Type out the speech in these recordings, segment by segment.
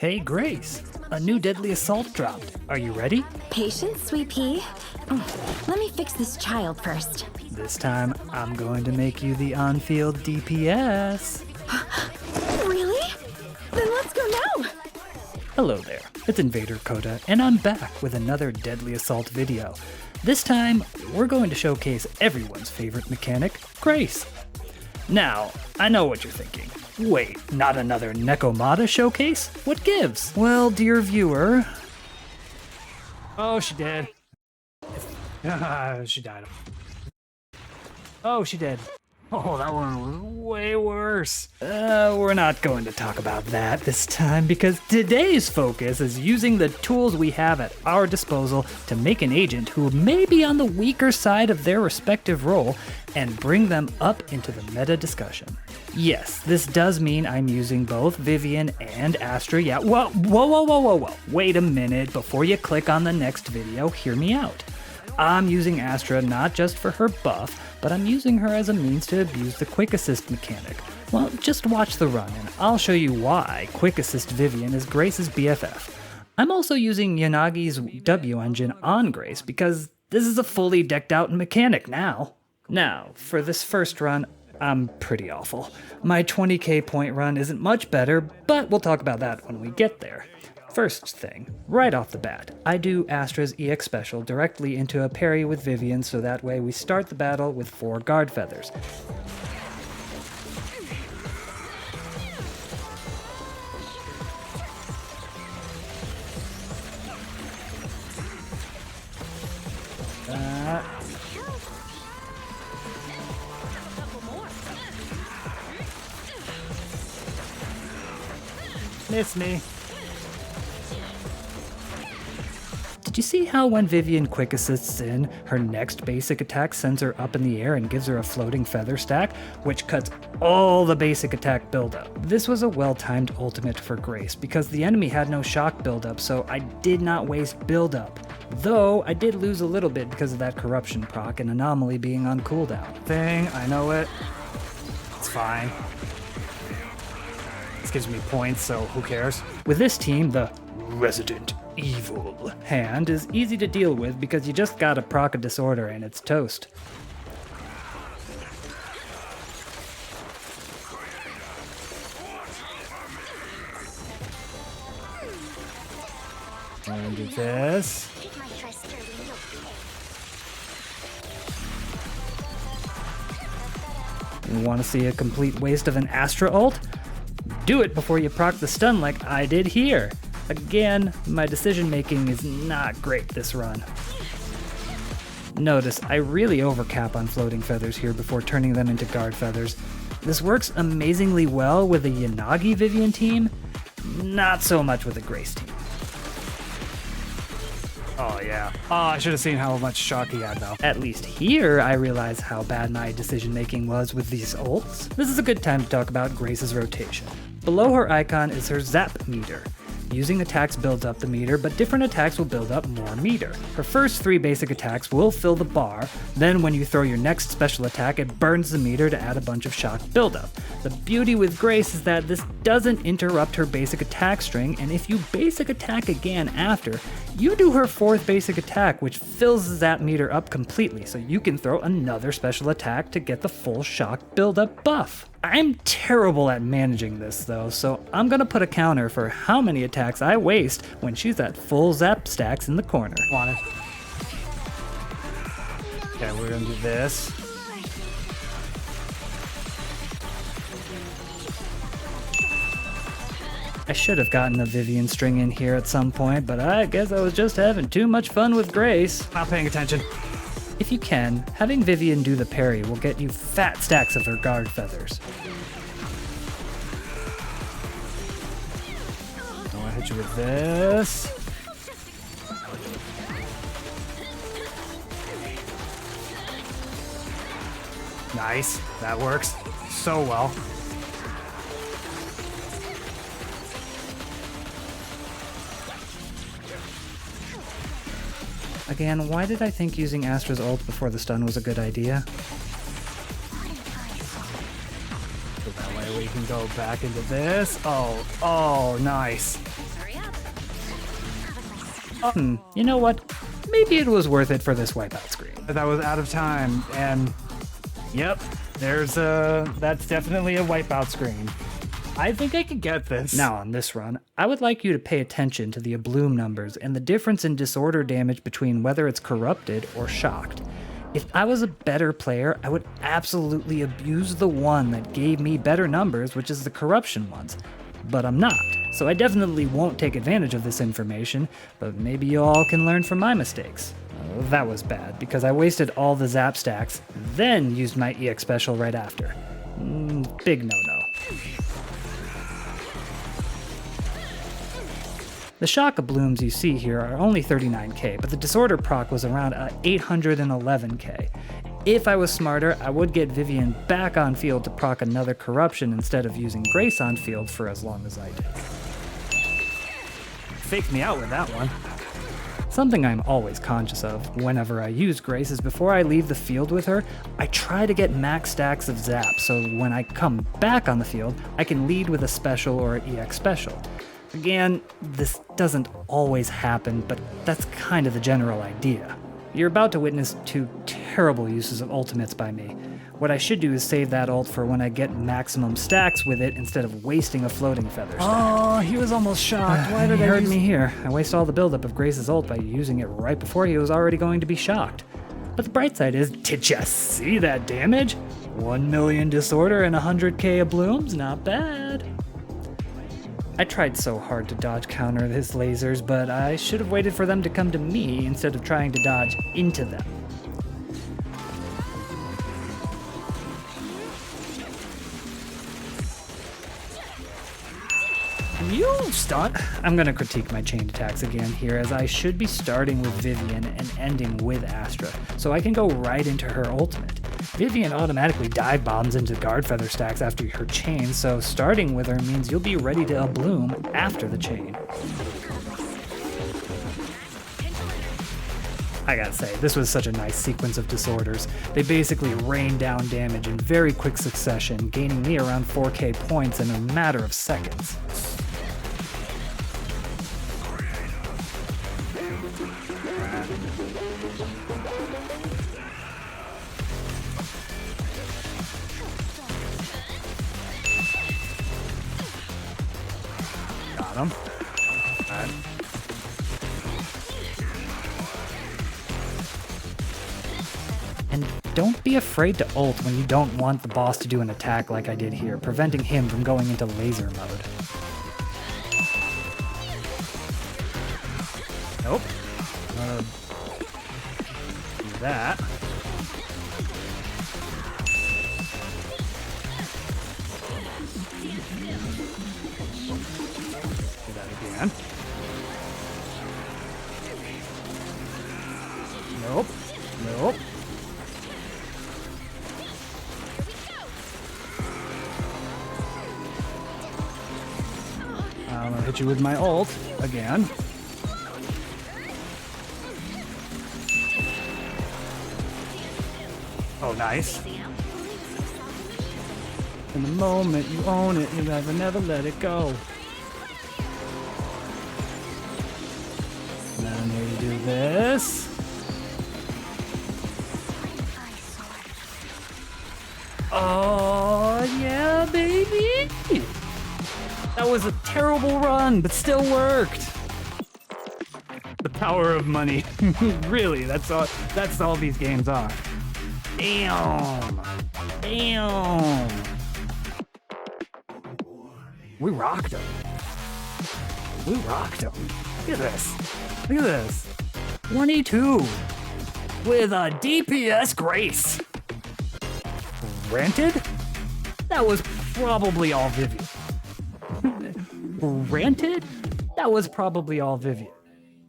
Hey Grace, a new deadly assault dropped. Are you ready? Patience, sweet pea. Let me fix this child first. This time, I'm going to make you the on-field DPS. Really? Then let's go now! Hello there, it's Invader Coda, and I'm back with another deadly assault video. This time, we're going to showcase everyone's favorite mechanic, Grace. Now, I know what you're thinking. Wait, not another Nekomata showcase? What gives? Well, dear viewer... Oh, she did. She died. Oh, she did. Oh, that one was way worse. We're not going to talk about that this time because today's focus is using the tools we have at our disposal to make an agent who may be on the weaker side of their respective role and bring them up into the meta discussion. Yes, this does mean I'm using both Vivian and Astra. Yeah, whoa. Wait a minute, before you click on the next video, hear me out. I'm using Astra not just for her buff, but I'm using her as a means to abuse the Quick Assist mechanic. Well, just watch the run and I'll show you why Quick Assist Vivian is Grace's BFF. I'm also using Yanagi's W engine on Grace because this is a fully decked out mechanic now. Now, for this first run, I'm pretty awful. My 20k point run isn't much better, but we'll talk about that when we get there. First thing, right off the bat, I do Astra's EX special directly into a parry with Vivian so that way we start the battle with 4 guard feathers. Miss me. Did you see how when Vivian quick assists in, her next basic attack sends her up in the air and gives her a floating feather stack, which cuts all the basic attack buildup? This was a well-timed ultimate for Grace because the enemy had no shock buildup, so I did not waste buildup. Though I did lose a little bit because of that corruption proc and anomaly being on cooldown. I know it. It's fine. This gives me points, so who cares? With this team, the Resident Evil hand is easy to deal with because you just gotta proc a disorder and it's toast. And do this. You wanna see a complete waste of an Astra ult? Do it before you proc the stun like I did here. Again, my decision making is not great this run. Notice, I really overcap on floating feathers here before turning them into guard feathers. This works amazingly well with the Yanagi Vivian team, not so much with the Grace team. Oh yeah. Oh, I should have seen how much shock he had though. At least here, I realize how bad my decision making was with these ults. This is a good time to talk about Grace's rotation. Below her icon is her zap meter. Using attacks builds up the meter, but different attacks will build up more meter. Her first 3 basic attacks will fill the bar, then when you throw your next special attack, it burns the meter to add a bunch of shock buildup. The beauty with Grace is that this doesn't interrupt her basic attack string, and if you basic attack again after, you do her 4th basic attack, which fills that meter up completely, so you can throw another special attack to get the full shock buildup buff. I'm terrible at managing this though, so I'm gonna put a counter for how many attacks I waste when she's at full zap stacks in the corner. Want it? Okay, we're gonna do this. I should have gotten a Vivian string in here at some point, but I guess I was just having too much fun with Grace. Not paying attention. If you can, having Vivian do the parry will get you fat stacks of her guard feathers. I want to hit you with this. Nice, that works so well. Again, why did I think using Astra's ult before the stun was a good idea? So that way we can go back into this. Oh, nice. You know what? Maybe it was worth it for this wipeout screen. That was out of time, and yep, that's definitely a wipeout screen. I think I could get this. Now on this run, I would like you to pay attention to the bloom numbers and the difference in disorder damage between whether it's corrupted or shocked. If I was a better player, I would absolutely abuse the one that gave me better numbers, which is the corruption ones. But I'm not, so I definitely won't take advantage of this information, but maybe you all can learn from my mistakes. That was bad, because I wasted all the zap stacks, then used my EX special right after. Big no-no. The shock of blooms you see here are only 39k, but the disorder proc was around 811k. If I was smarter, I would get Vivian back on field to proc another corruption instead of using Grace on field for as long as I did. Faked me out with that one. Something I'm always conscious of whenever I use Grace is before I leave the field with her, I try to get max stacks of zap, so when I come back on the field, I can lead with a special or an EX special. Again, this doesn't always happen, but that's kind of the general idea. You're about to witness two terrible uses of ultimates by me. What I should do is save that ult for when I get maximum stacks with it instead of wasting a floating feather stack. Oh, he was almost shocked. Why did I hurt me here? I waste all the buildup of Grace's ult by using it right before he was already going to be shocked. But the bright side is, did you see that damage? 1 million disorder and 100k of blooms? Not bad. I tried so hard to dodge counter his lasers, but I should have waited for them to come to me instead of trying to dodge into them. You stunt! I'm gonna critique my chain attacks again here, as I should be starting with Vivian and ending with Astra, so I can go right into her ultimate. Vivian automatically dive bombs into guard feather stacks after her chain, so starting with her means you'll be ready to bloom after the chain. I gotta say, this was such a nice sequence of disorders. They basically rained down damage in very quick succession, gaining me around 4k points in a matter of seconds. Got him. Alright. And don't be afraid to ult when you don't want the boss to do an attack like I did here, preventing him from going into laser mode. Nope. Do that. Do that again. Nope. Nope. I'm gonna hit you with my ult again. Oh, nice. In the moment you own it, you never let it go. Now you do this. Oh, yeah, baby. That was a terrible run, but still worked. The power of money. Really, that's all these games are. Damn. Damn. We rocked him. We rocked him. Look at this. Look at this. 22 with a DPS Grace. Granted, that was probably all Vivian. Granted, that was probably all Vivian.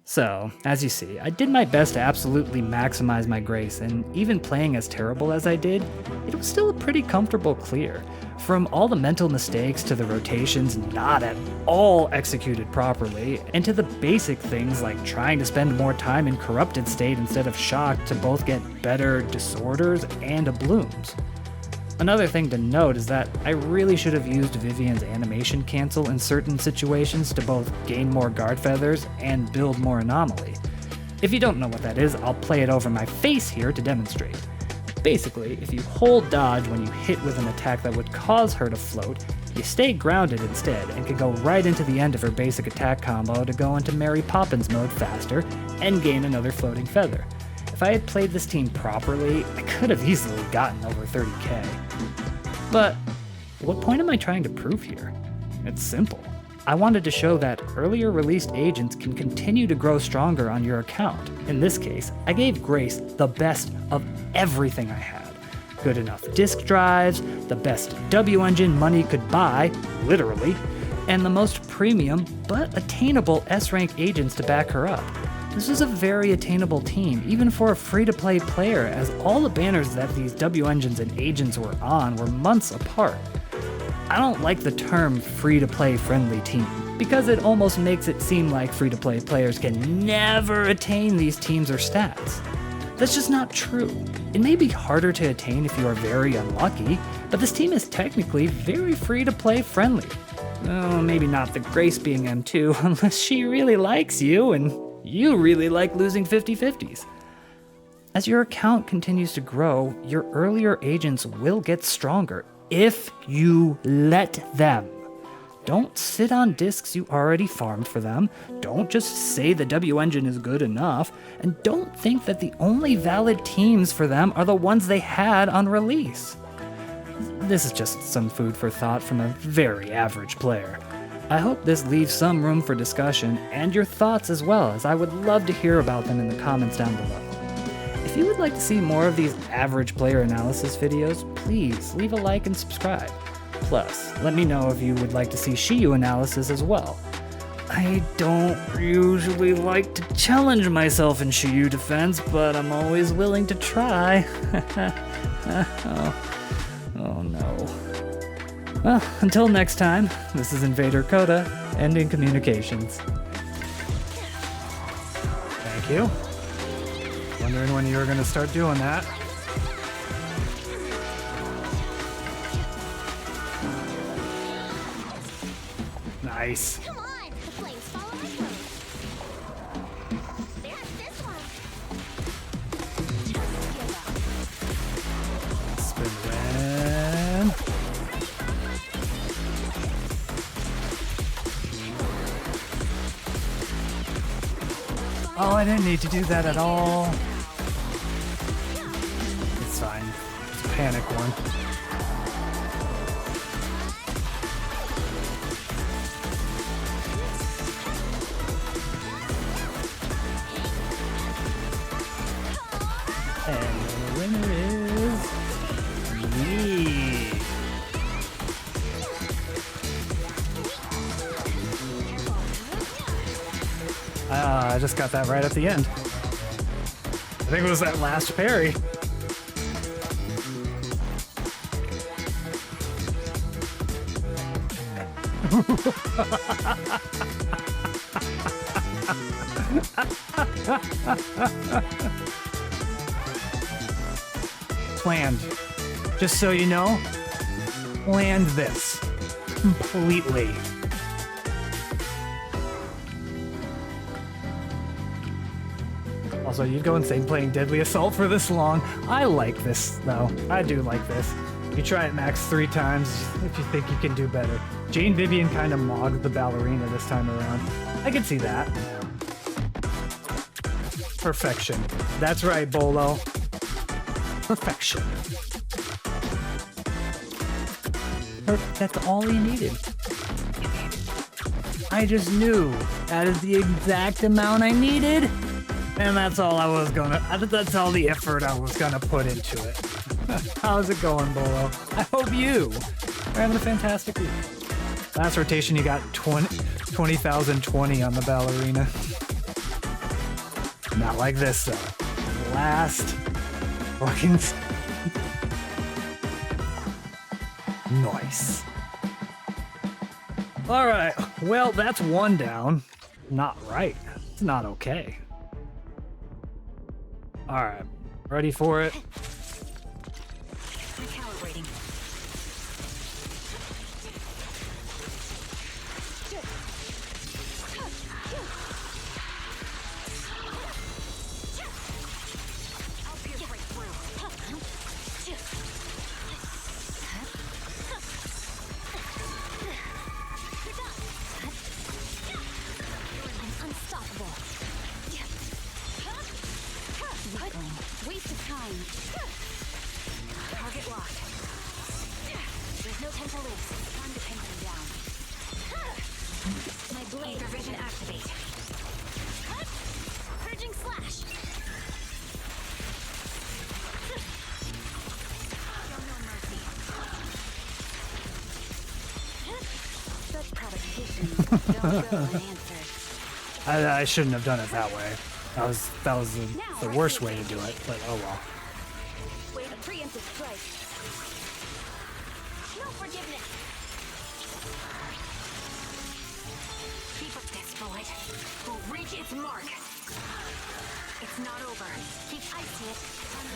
So, as you see, I did my best to absolutely maximize my Grace, and even playing as terrible as I did, it was still a pretty comfortable clear. From all the mental mistakes to the rotations not at all executed properly, and to the basic things like trying to spend more time in corrupted state instead of shocked to both get better disorders and blooms. Another thing to note is that I really should have used Vivian's animation cancel in certain situations to both gain more guard feathers and build more anomaly. If you don't know what that is, I'll play it over my face here to demonstrate. Basically, if you hold dodge when you hit with an attack that would cause her to float, you stay grounded instead and can go right into the end of her basic attack combo to go into Mary Poppins mode faster and gain another floating feather. If I had played this team properly, I could have easily gotten over 30k. But what point am I trying to prove here? It's simple. I wanted to show that earlier released agents can continue to grow stronger on your account. In this case, I gave Grace the best of everything I had. Good enough disk drives, the best W engine money could buy, literally, and the most premium but attainable S-rank agents to back her up. This is a very attainable team, even for a free-to-play player, as all the banners that these W engines and agents were on were months apart. I don't like the term free-to-play friendly team, because it almost makes it seem like free-to-play players can never attain these teams or stats. That's just not true. It may be harder to attain if you are very unlucky, but this team is technically very free-to-play friendly. Oh, maybe not the Grace being M2, unless she really likes you and you really like losing 50-50s. As your account continues to grow, your earlier agents will get stronger if you let them. Don't sit on discs you already farmed for them, don't just say the W engine is good enough, and don't think that the only valid teams for them are the ones they had on release. This is just some food for thought from a very average player. I hope this leaves some room for discussion and your thoughts as well, as I would love to hear about them in the comments down below. If you would like to see more of these average player analysis videos, please leave a like and subscribe. Plus, let me know if you would like to see Shiyu analysis as well. I don't usually like to challenge myself in Shiyu defense, but I'm always willing to try. Oh no. Well, until next time, this is Invader Coda, ending communications. Thank you. Wondering when you were going to start doing that. Nice. Come on, the flames follow my road. There's this one. Just give up. Spin when. Oh, I didn't need to do that at all. It's fine. It's a panic one. And the winner is me. I just got that right at the end. I think it was that last parry. Planned. Just so you know, planned this completely. Also, you'd go insane playing Deadly Assault for this long. I like this, though. I do like this. You try it max 3 times if you think you can do better. Jane Vivian kind of mogged the ballerina this time around. I could see that. Perfection. That's right, Bolo. Perfection. That's all you needed. I just knew that is the exact amount I needed. And that's all that's all the effort I was gonna put into it. How's it going, Bolo? I hope you are having a fantastic week. Last rotation, you got 20,020 on the ballerina. Not like this, though. Last fucking... Nice. Alright, well, that's one down. Not right. It's not okay. Alright, ready for it? Recalibrating. I shouldn't have done it that way. That was the worst way to do it, but oh well. Wait, a preemptive strike. No forgiveness. Keep up this bullet. Will reach its mark. It's not over. Keep icy it.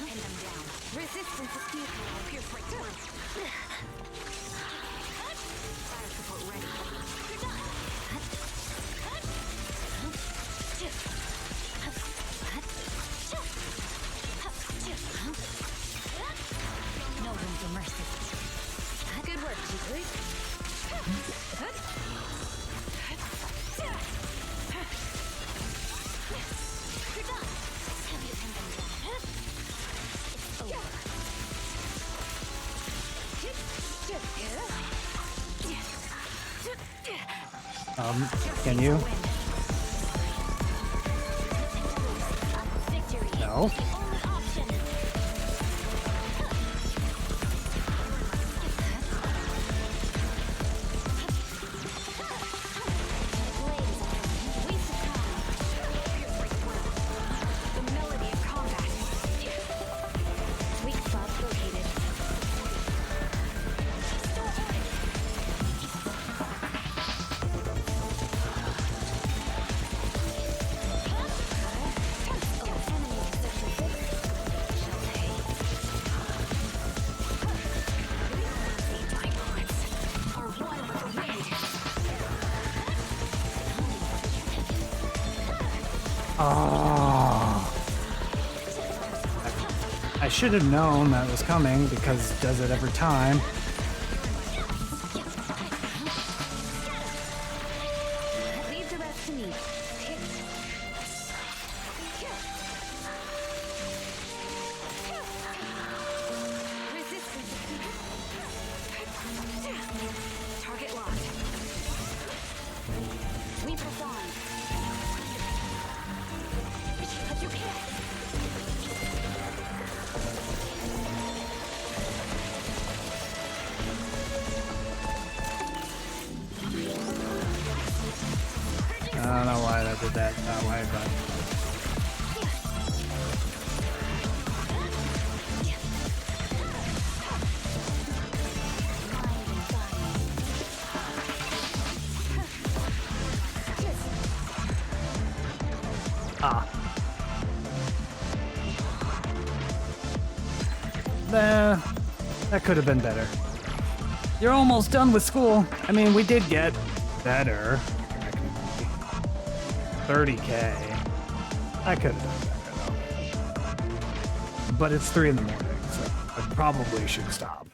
Pin them down. Resistance is futile. Pierce right through. Fire support ready. You're done. No room for mercy. Good work, Jiggly. You're done. Have you pinned them down? It's over. Can you? Victory. No. The only option. We succumb. The melody of combat. Weak spot located. Oh. I should have known that was coming because it does it every time. Leave the rest to me. Resistance. Target locked. We press on. But you can't. I don't know why I did that way, but that could have been better. You're almost done with school. I mean, we did get better. 30K. I could have done better though. But it's 3 in the morning, so I probably should stop.